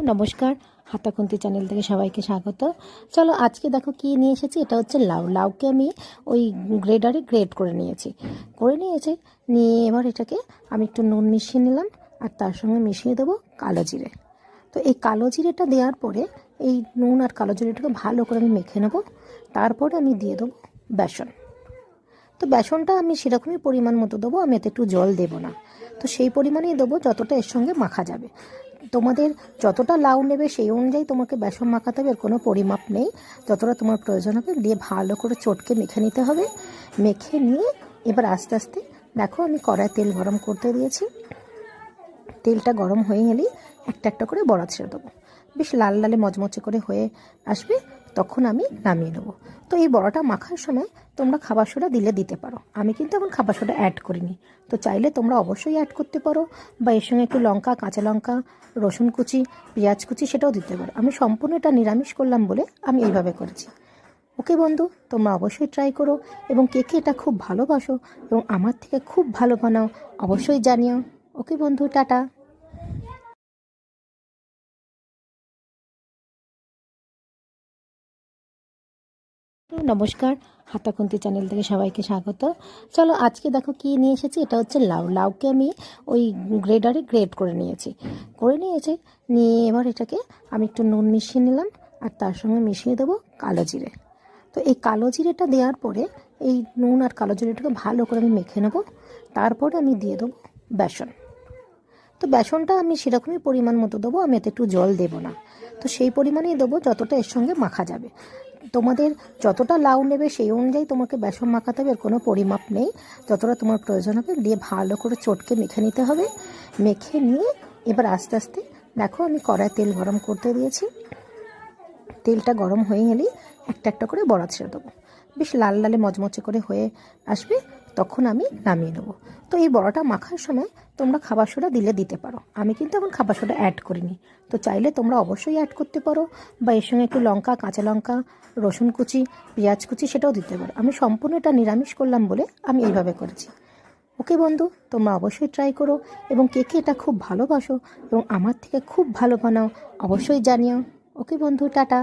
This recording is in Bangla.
নমস্কার, হাতাখুন্তি চ্যানেল থেকে সবাইকে স্বাগত। চলো আজকে দেখো কি নিয়ে এসেছি। এটা হচ্ছে লাউ। লাউকে আমি ওই গ্রেডারে গ্রেড করে নিয়েছি। নিয়ে এবার এটাকে আমি একটু নুন মিশিয়ে নিলাম, আর তার সঙ্গে মিশিয়ে দেবো কালো জিরে। তো এই কালো জিরেটা দেওয়ার পরে এই নুন আর কালো জিরেটাকে ভালো করে আমি মেখে নেবো। তারপরে আমি দিয়ে দেবো বেসন। তো বেসনটা আমি সেরকমই পরিমাণ মতো দেবো, আমি এতে একটু জল দেবো না। তো সেই পরিমাণেই দেবো যতটা এর সঙ্গে মাখা যাবে। তোমাদের যতটা লাউ নেবে সেই অনুযায়ী তোমাকে বেসন মাখাতে হবে, এর কোনো পরিমাপ নেই। যতটা তোমার প্রয়োজন হবে দিয়ে ভালো করে চটকে মেখে নিতে হবে। মেখে নিয়ে এবার আস্তে আস্তে দেখো আমি কড়ায় তেল গরম করতে দিয়েছি। তেলটা গরম হয়ে গেলেই একটা একটা করে বড়া ছেড়ে দেবো। বেশ লাল লালে মচমচে করে হয়ে আসবে, তখন আমি নামিয়ে নেবো। তো এই বড়াটা মাখার সময় তোমরা খাবার সোডা দিতে পারো। আমি কিন্তু এখন খাবার সোডা অ্যাড করিনি। তো চাইলে তোমরা অবশ্যই অ্যাড করতে পারো, বা এর সঙ্গে একটু লঙ্কা, কাঁচা লঙ্কা, রসুন কুচি, পেঁয়াজ কুচি সেটাও দিতে পারো। আমি সম্পূর্ণ এটা নিরামিষ করলাম বলে আমি এইভাবে করেছি। ওকে বন্ধু, তোমরা অবশ্যই ট্রাই করো, এবং কে কে এটা খুব ভালোবাসো এবং আমার থেকে খুব ভালো বানাও অবশ্যই জানিও। ওকে বন্ধু, টাটা। নমস্কার, হাতাখুন্তি চ্যানেল থেকে সবাইকে স্বাগত। চলো আজকে দেখো কি নিয়ে এসেছি। এটা হচ্ছে লাউ। লাউকে আমি ওই গ্রেডারে গ্রেড করে নিয়েছি। নিয়ে এবার এটাকে আমি একটু নুন মিশিয়ে নিলাম, আর তার সঙ্গে মিশিয়ে দেবো কালো জিরে। তো এই কালো জিরেটা দেওয়ার পরে এই নুন আর কালো জিরেটাকে ভালো করে আমি মেখে নেবো। তারপরে আমি দিয়ে দেবো বেসন। তো বেসনটা আমি সেরকমই পরিমাণ মতো দেবো, আমি এতে একটু জল দেবো না। তো সেই পরিমাণেই দেবো যতটা এর সঙ্গে মাখা যাবে। তোমাদের যতটা লাউ নেবে সেই অনুযায়ী তোমাকে বেসন মাখাতে হবে, এর কোনো পরিমাপ নেই। যতটা তোমার প্রয়োজন হবে দিয়ে ভালো করে চটকে মেখে নিতে হবে। মেখে নিয়ে এবার আস্তে আস্তে দেখো আমি কড়ায় তেল গরম করতে দিয়েছি। তেলটা গরম হয়ে গেলেই একটা একটা করে বড়া ছেড়ে দেবো। বেশ লাল লালে মচমচে করে হয়ে আসবে, তখন আমি নামিয়ে নেবো। তো এই বড়াটা মাখার সময় তোমরা খাবার সোডা দিতে পারো। আমি কিন্তু এখন খাবার সোডা অ্যাড করিনি। তো চাইলে তোমরা অবশ্যই অ্যাড করতে পারো, বা এর সঙ্গে একটু লঙ্কা, কাঁচা লঙ্কা, রসুন কুচি, পেঁয়াজ কুচি সেটাও দিতে পারো। আমি সম্পূর্ণ এটা নিরামিষ করলাম বলে আমি এইভাবে করেছি। ওকে বন্ধু, তোমরা অবশ্যই ট্রাই করো, এবং কে কে এটা খুব ভালোবাসো এবং আমার থেকে খুব ভালো বানাও অবশ্যই জানিও। ওকে বন্ধু, টাটা।